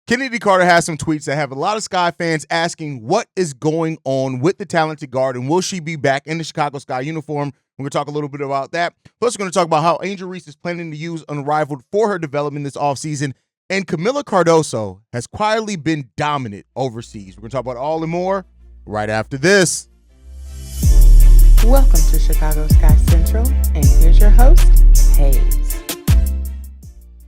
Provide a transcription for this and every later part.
Chennedy Carter has some tweets that have a lot of Sky fans asking what is going on with the talented guard and will she be back in the Chicago Sky uniform? We're going to talk a little bit about that. Plus, we're going to talk about how Angel Reese is planning to use Unrivaled for her development this offseason. And Kamilla Cardoso has quietly been dominant overseas. We're going to talk about all and more right after this. Welcome to Chicago Sky Central, and here's your host, Haize.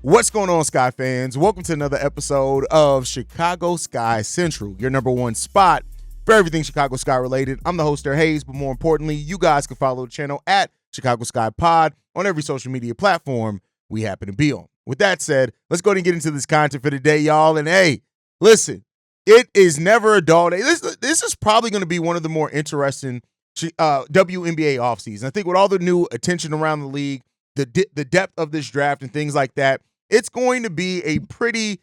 What's going on, Sky fans? Welcome to another episode of Chicago Sky Central, your number one spot for everything Chicago Sky related. I'm the host there, Haize, but more importantly, you guys can follow the channel at Chicago Sky Pod on every social media platform we happen to be on. With that said, let's go ahead and get into this content for today, y'all. And hey, listen, it is never a dull day. This is probably going to be one of the more interesting WNBA offseason. I think with all the new attention around the league, the depth of this draft and things like that, it's going to be a pretty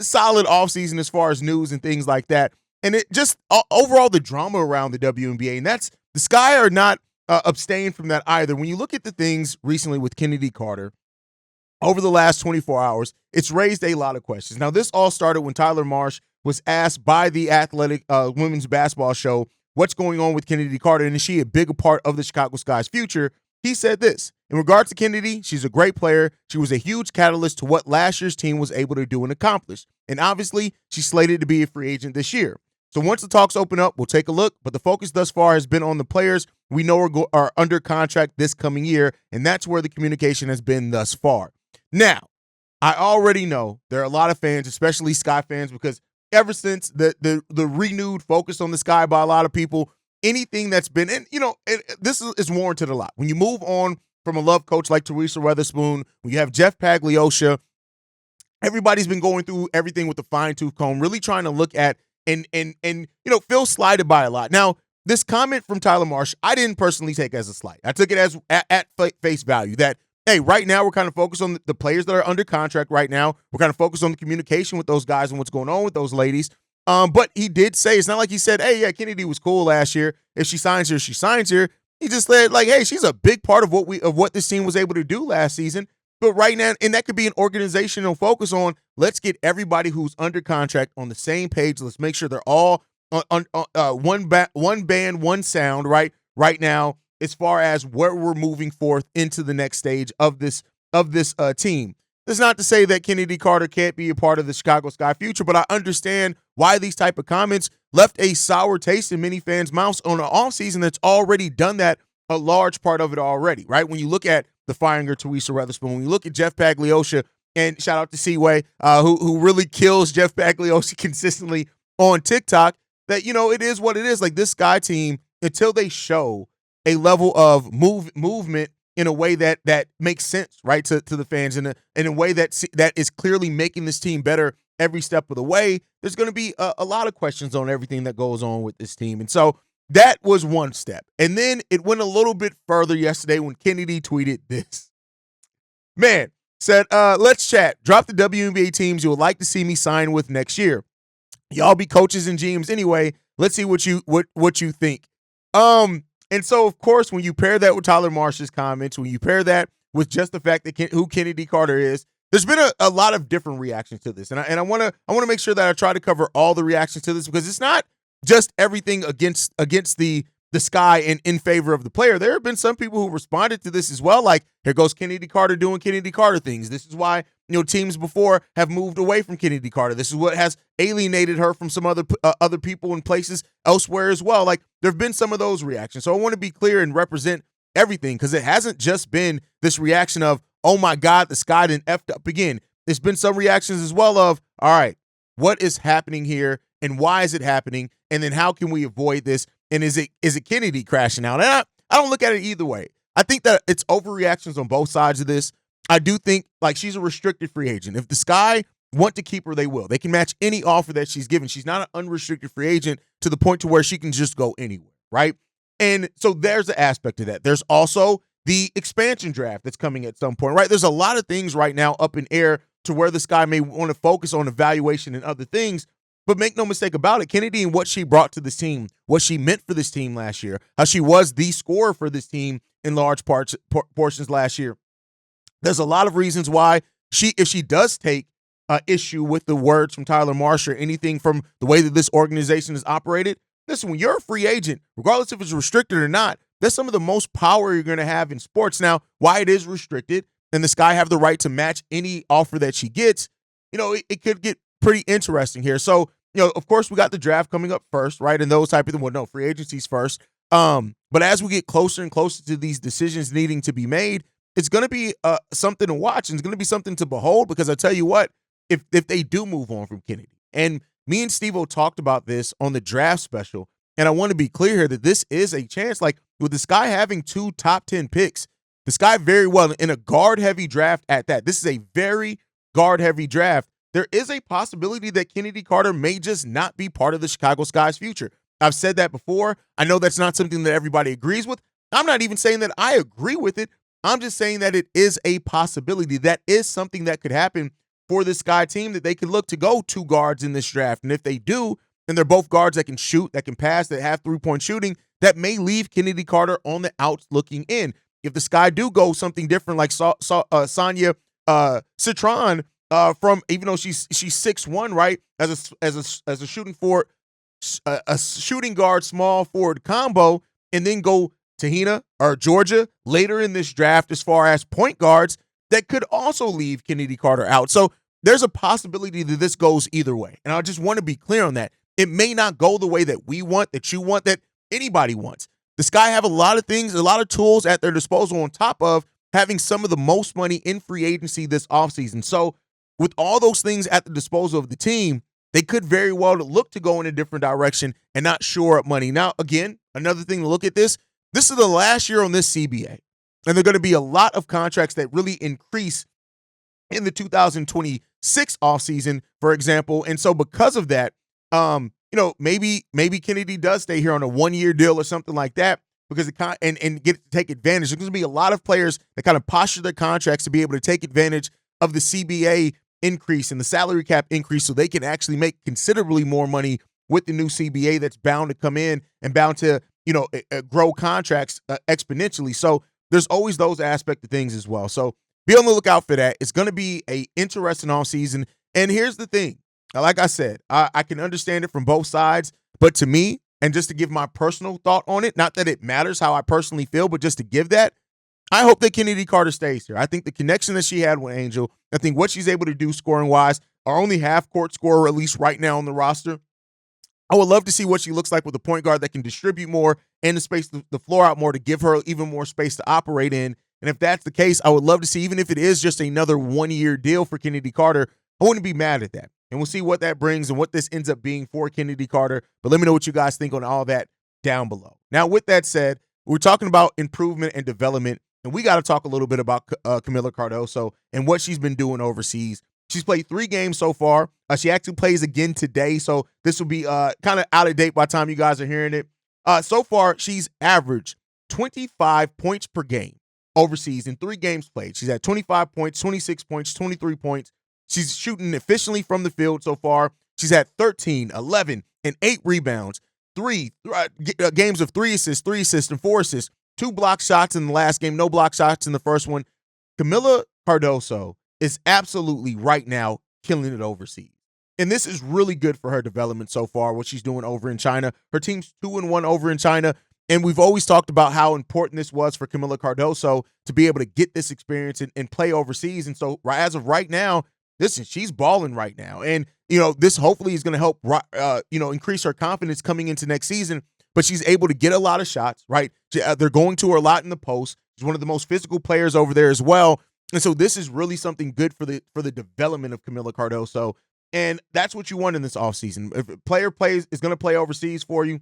solid offseason as far as news and things like that. And it just overall the drama around the WNBA, and that's the Sky are not abstained from that either. When you look at the things recently with Chennedy Carter over the last 24 hours, it's raised a lot of questions. Now, this all started when Tyler Marsh was asked by the Athletic Women's Basketball Show what's going on with Chennedy Carter, and is she a bigger part of the Chicago Sky's future? He said this: in regards to Chennedy, she's a great player. She was a huge catalyst to what last year's team was able to do and accomplish. And obviously, she's slated to be a free agent this year. So once the talks open up, we'll take a look. But the focus thus far has been on the players we know are under contract this coming year, and that's where the communication has been thus far. Now, I already know there are a lot of fans, especially Sky fans, because ever since the renewed focus on the Sky by a lot of people, anything that's been, and this is warranted a lot. When you move on from a love coach like Teresa Weatherspoon, when you have Jeff Pagliosha, everybody's been going through everything with a fine-tooth comb, really trying to look at and feel slighted by a lot. Now, this comment from Tyler Marsh, I didn't personally take as a slight. I took it as at face value that, hey, right now we're kind of focused on the players that are under contract right now. We're kind of focused on the communication with those guys and what's going on with those ladies. But he did say, it's not like he said, hey, yeah, Chennedy was cool last year. If she signs here, she signs here. He just said, like, hey, she's a big part of what this team was able to do last season. But right now, and that could be an organizational focus on, let's get everybody who's under contract on the same page. Let's make sure they're all on one band, one sound, right now, as far as where we're moving forth into the next stage of this team. That's not to say that Chennedy Carter can't be a part of the Chicago Sky future, but I understand why these type of comments left a sour taste in many fans' mouths on an offseason that's already done that, a large part of it already, right? When you look at the firing of Teresa Weatherspoon, when you look at Jeff Pagliosha, and shout out to Seaway, who really kills Jeff Pagliosha consistently on TikTok, that, it is what it is. Like, this Sky team, until they show a level of movement in a way that makes sense, right, to the fans, in a way that is clearly making this team better every step of the way, there's going to be a lot of questions on everything that goes on with this team. And so that was one step. And then it went a little bit further yesterday when Chennedy tweeted this. Man, said, let's chat. Drop the WNBA teams you would like to see me sign with next year. Y'all be coaches and GMs anyway. Let's see what you think. And so, of course, when you pair that with Tyler Marsh's comments, when you pair that with just the fact that who Chennedy Carter is, there's been a lot of different reactions to this. And I want to make sure that I try to cover all the reactions to this, because it's not just everything against the Sky and in favor of the player. There have been some people who responded to this as well, like, here goes Chennedy Carter doing Chennedy Carter things. This is why teams before have moved away from Chennedy Carter. This is what has alienated her from some other people in places elsewhere as well. Like, there have been some of those reactions. So I want to be clear and represent everything, because it hasn't just been this reaction of, oh my God, the Sky done effed up again. There's been some reactions as well of, all right, what is happening here and why is it happening? And then how can we avoid this? And is it Chennedy crashing out? And I don't look at it either way. I think that it's overreactions on both sides of this. I do think, like, she's a restricted free agent. If the Sky want to keep her, they will. They can match any offer that she's given. She's not an unrestricted free agent to the point to where she can just go anywhere, right? And so there's an aspect of that. There's also the expansion draft that's coming at some point, right? There's a lot of things right now up in air to where the Sky may want to focus on evaluation and other things. But make no mistake about it, Chennedy and what she brought to this team, what she meant for this team last year, how she was the scorer for this team in large portions last year. There's a lot of reasons why if she does take issue with the words from Tyler Marsh or anything from the way that this organization is operated. Listen, when you're a free agent, regardless if it's restricted or not, that's some of the most power you're going to have in sports. Now, why it is restricted and the Sky have the right to match any offer that she gets, it could get pretty interesting here. So, of course, we got the draft coming up first, right? And those type of things. Well, no, free agency's first. But as we get closer and closer to these decisions needing to be made, it's going to be something to watch, and it's going to be something to behold, because I tell you what, if they do move on from Chennedy, and me and Steve-O talked about this on the draft special, and I want to be clear here that this is a chance, like with the Sky having 2 top 10 picks, the Sky very well in a guard-heavy draft at that. This is a very guard-heavy draft. There is a possibility that Chennedy Carter may just not be part of the Chicago Sky's future. I've said that before. I know that's not something that everybody agrees with. I'm not even saying that I agree with it. I'm just saying that it is a possibility. That is something that could happen for this Sky team, that they could look to go 2 guards in this draft. And if they do, and they're both guards that can shoot, that can pass, that have 3-point shooting, that may leave Chennedy Carter on the outs looking in. If the Sky do go something different, like Sonia Citron, from, even though she's 6'1", right, as a shooting forward, a shooting guard, small forward combo, and then go Tahina or Georgia later in this draft as far as point guards that could also leave Chennedy Carter out. So there's a possibility that this goes either way. And I just want to be clear on that. It may not go the way that we want, that you want, that anybody wants. The Sky have a lot of things, a lot of tools at their disposal on top of having some of the most money in free agency this offseason. So with all those things at the disposal of the team, they could very well look to go in a different direction and not shore up money. Now, again, another thing to look at this is the last year on this CBA. And there are going to be a lot of contracts that really increase in the 2026 offseason, for example. And so because of that, maybe Chennedy does stay here on a 1-year deal or something like that, because and get to take advantage. There's going to be a lot of players that kind of posture their contracts to be able to take advantage of the CBA increase and the salary cap increase, so they can actually make considerably more money with the new CBA that's bound to come in and bound to grow contracts exponentially. So there's always those aspect of things as well. So be on the lookout for that. It's going to be a interesting offseason. And here's the thing. Like I said, I can understand it from both sides. But to me, and just to give my personal thought on it, not that it matters how I personally feel, but just to give that, I hope that Chennedy Carter stays here. I think the connection that she had with Angel, I think what she's able to do scoring-wise, our only half-court scorer, at least right now on the roster. I would love to see what she looks like with a point guard that can distribute more and to space the floor out more to give her even more space to operate in. And if that's the case, I would love to see, even if it is just another 1-year deal for Chennedy Carter, I wouldn't be mad at that. And we'll see what that brings and what this ends up being for Chennedy Carter. But let me know what you guys think on all that down below. Now, with that said, we're talking about improvement and development, and we got to talk a little bit about Kamilla Cardoso and what she's been doing overseas. She's played 3 games so far. She actually plays again today, so this will be kind of out of date by the time you guys are hearing it. So far, she's averaged 25 points per game overseas in 3 games played. She's had 25 points, 26 points, 23 points. She's shooting efficiently from the field so far. She's had 13, 11, and 8 rebounds, 3 games of 3 assists, and 4 assists, 2 block shots in the last game, no block shots in the first one. Kamilla Cardoso is absolutely right now killing it overseas. And this is really good for her development so far, what she's doing over in China. Her team's 2-1 over in China. And we've always talked about how important this was for Kamilla Cardoso to be able to get this experience and play overseas. And so as of right now, listen, she's balling right now. And, this hopefully is going to help, increase her confidence coming into next season. But she's able to get a lot of shots, right? They're going to her a lot in the post. She's one of the most physical players over there as well. And so this is really something good for the development of Kamilla Cardoso. And that's what you want in this offseason. If a player is going to play overseas for you,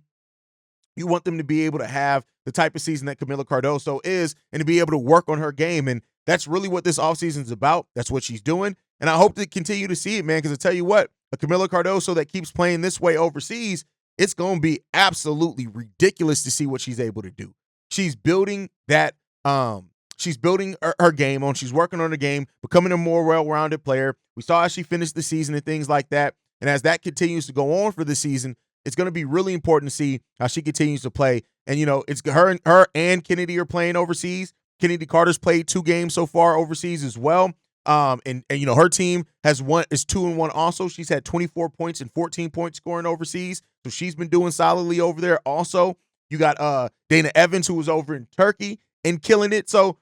you want them to be able to have the type of season that Kamilla Cardoso is and to be able to work on her game. And that's really what this offseason is about. That's what she's doing. And I hope to continue to see it, man, because I tell you what, a Kamilla Cardoso that keeps playing this way overseas, it's going to be absolutely ridiculous to see what she's able to do. She's building that she's building her game on. She's working on her game, becoming a more well-rounded player. We saw how she finished the season and things like that. And as that continues to go on for the season, it's going to be really important to see how she continues to play. And, it's her and Chennedy are playing overseas. Chennedy Carter's played 2 games so far overseas as well. And her team is 2-1 also. She's had 24 points and 14 points scoring overseas. So she's been doing solidly over there. Also, you got Dana Evans, who was over in Turkey and killing it. So,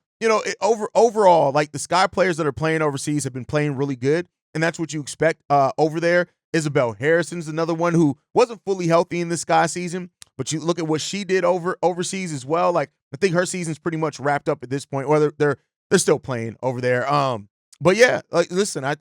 overall, like the Sky players that are playing overseas have been playing really good. And that's what you expect over there. Isabel Harrison's another one who wasn't fully healthy in the Sky season, but you look at what she did overseas as well. Like, I think her season's pretty much wrapped up at this point, or they're still playing over there. But yeah, like, listen, I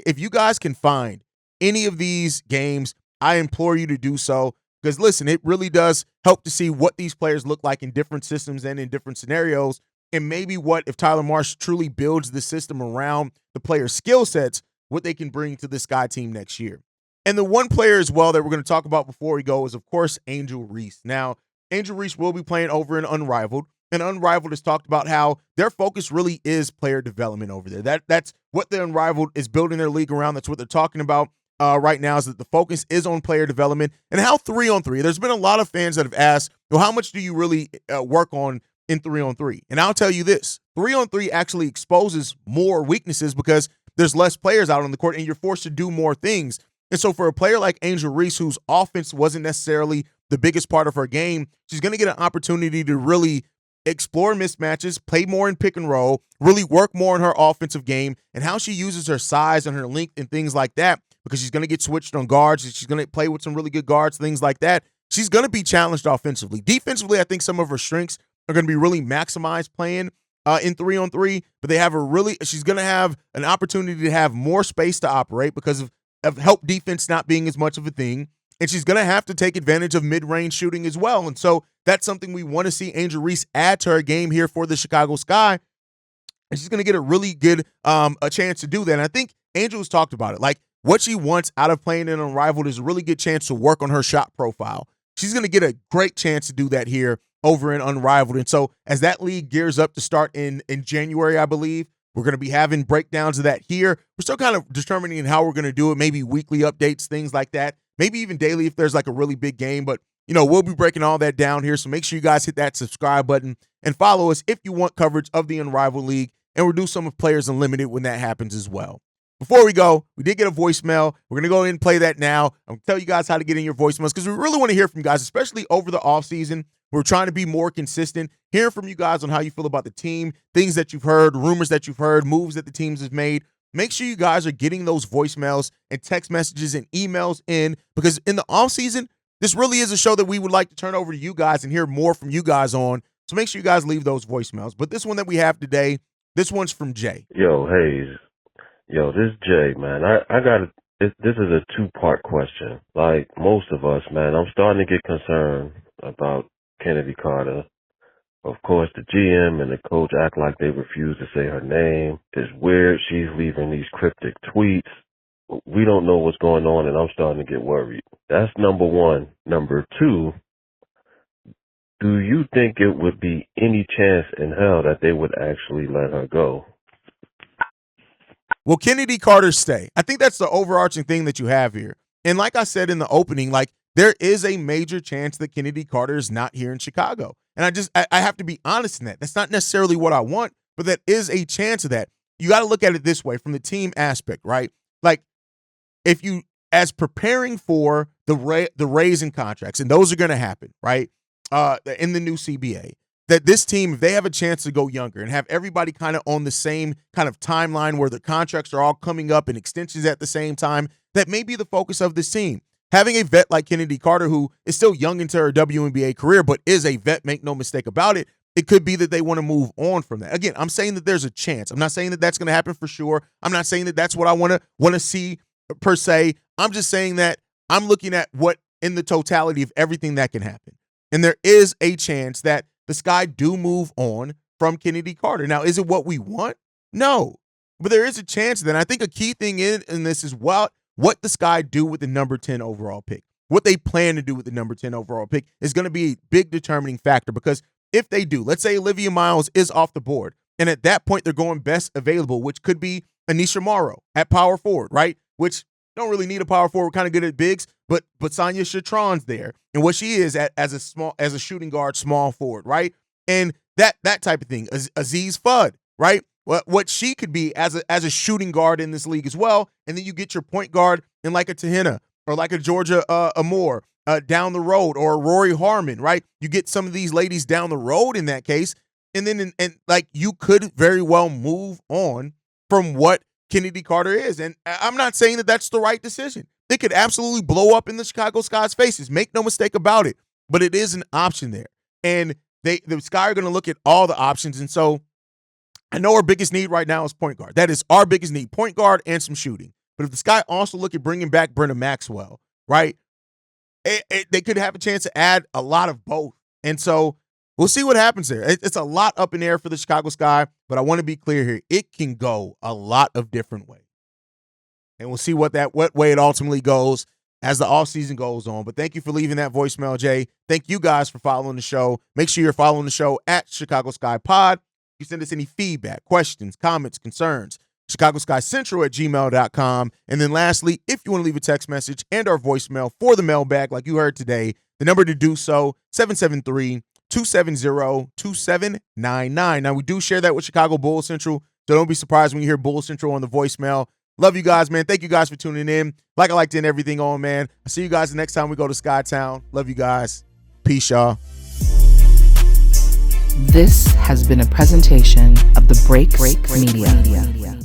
if you guys can find any of these games, I implore you to do so, because listen, it really does help to see what these players look like in different systems and in different scenarios, and maybe what if Tyler Marsh truly builds the system around the players' skill sets, what they can bring to the Sky team next year. And the one player as well that we're going to talk about before we go is, of course, Angel Reese. Now, Angel Reese will be playing over in Unrivaled, and Unrivaled has talked about how their focus really is player development over there. That's what the Unrivaled is building their league around. That's what they're talking about right now, is that the focus is on player development and how 3-on-3. There's been a lot of fans that have asked, well, how much do you really work on in 3-on-3? And I'll tell you this, 3-on-3 actually exposes more weaknesses because there's less players out on the court and you're forced to do more things. And so for a player like Angel Reese, whose offense wasn't necessarily the biggest part of her game, she's going to get an opportunity to really explore mismatches, play more in pick and roll, really work more on her offensive game and how she uses her size and her length and things like that, because she's going to get switched on guards. She's going to play with some really good guards, things like that. She's going to be challenged offensively. Defensively, I think some of her strengths are going to be really maximized playing in 3-on-3, but she's going to have an opportunity to have more space to operate because of help defense not being as much of a thing. And she's going to have to take advantage of mid-range shooting as well. And so that's something we want to see Angel Reese add to her game here for the Chicago Sky. And she's going to get a really good a chance to do that. And I think Angel's talked about it. Like, what she wants out of playing in Unrivaled is a really good chance to work on her shot profile. She's going to get a great chance to do that here over in Unrivaled. And so as that league gears up to start in January, I believe, we're going to be having breakdowns of that here. We're still kind of determining how we're going to do it, maybe weekly updates, things like that, maybe even daily if there's like a really big game. But, we'll be breaking all that down here. So make sure you guys hit that subscribe button and follow us if you want coverage of the Unrivaled League. And we'll do some of Players Unlimited when that happens as well. Before we go, we did get a voicemail. We're going to go ahead and play that now. I'm going to tell you guys how to get in your voicemails because we really want to hear from you guys, especially over the offseason. We're trying to be more consistent, hearing from you guys on how you feel about the team, things that you've heard, rumors that you've heard, moves that the teams have made. Make sure you guys are getting those voicemails and text messages and emails in, because in the offseason, this really is a show that we would like to turn over to you guys and hear more from you guys on. So make sure you guys leave those voicemails. But this one that we have today, this one's from Jay. Yo, Haize. Yo, this is Jay, man. I got this is a two-part question. Like most of us, man, I'm starting to get concerned about Chennedy Carter. Of course, the GM and the coach act like they refuse to say her name. It's weird. She's leaving these cryptic tweets. We don't know what's going on, and I'm starting to get worried. That's number one. Number two, do you think it would be any chance in hell that they would actually let her go? Will Chennedy Carter stay? I think that's the overarching thing that you have here. And like I said in the opening, like, there is a major chance that Chennedy Carter is not here in Chicago. And I have to be honest in that. That's not necessarily what I want, but that is a chance of that. You got to look at it this way from the team aspect, right? Like, if you, as preparing for the raise in contracts, and those are going to happen, right, in the new CBA, that this team, if they have a chance to go younger and have everybody kind of on the same kind of timeline where the contracts are all coming up and extensions at the same time, that may be the focus of this team. Having a vet like Chennedy Carter, who is still young into her WNBA career, but is a vet, make no mistake about it, it could be that they want to move on from that. Again, I'm saying that there's a chance. I'm not saying that that's going to happen for sure. I'm not saying that that's what I want to see per se. I'm just saying that I'm looking at what in the totality of everything that can happen. And there is a chance that the Sky do move on from Chennedy Carter. Now, is it what we want? No. But there is a chance that. I think a key thing in this is what the Sky do with the number 10 overall pick. What they plan to do with the number 10 overall pick is going to be a big determining factor, because if they do, let's say Olivia Miles is off the board, and at that point they're going best available, which could be Anisha Morrow at power forward, right? Which don't really need a power forward, kind of good at bigs, but Sonya Chatron's there, and what she is as a shooting guard, small forward, right? And that type of thing. Aziz Fudd, right? what she could be as a shooting guard in this league as well. And then you get your point guard in like a Tahina or like a Georgia Amore down the road, or a Rory Harmon, right? You get some of these ladies down the road in that case. And then and like you could very well move on from what Chennedy Carter is. And I'm not saying that that's the right decision. They could absolutely blow up in the Chicago Sky's faces. Make no mistake about it. But it is an option there. And the Sky are going to look at all the options. And so I know our biggest need right now is point guard. That is our biggest need, point guard and some shooting. But if the Sky also look at bringing back Brenda Maxwell, right, they could have a chance to add a lot of both. And so we'll see what happens there. It's a lot up in the air for the Chicago Sky, but I want to be clear here. It can go a lot of different ways. And we'll see what way it ultimately goes as the offseason goes on. But thank you for leaving that voicemail, Jay. Thank you guys for following the show. Make sure you're following the show at Chicago Sky Pod. You send us any feedback, questions, comments, concerns, ChicagoSkyCentral@gmail.com. And then lastly, if you want to leave a text message and our voicemail for the mailbag like you heard today, the number to do so, 773-270-2799. Now, we do share that with Chicago Bulls Central, so don't be surprised when you hear Bulls Central on the voicemail. Love you guys, man. Thank you guys for tuning in. Like I like to end everything on, man. I'll see you guys the next time we go to Skytown. Love you guys. Peace, y'all. This has been a presentation of the Break Media.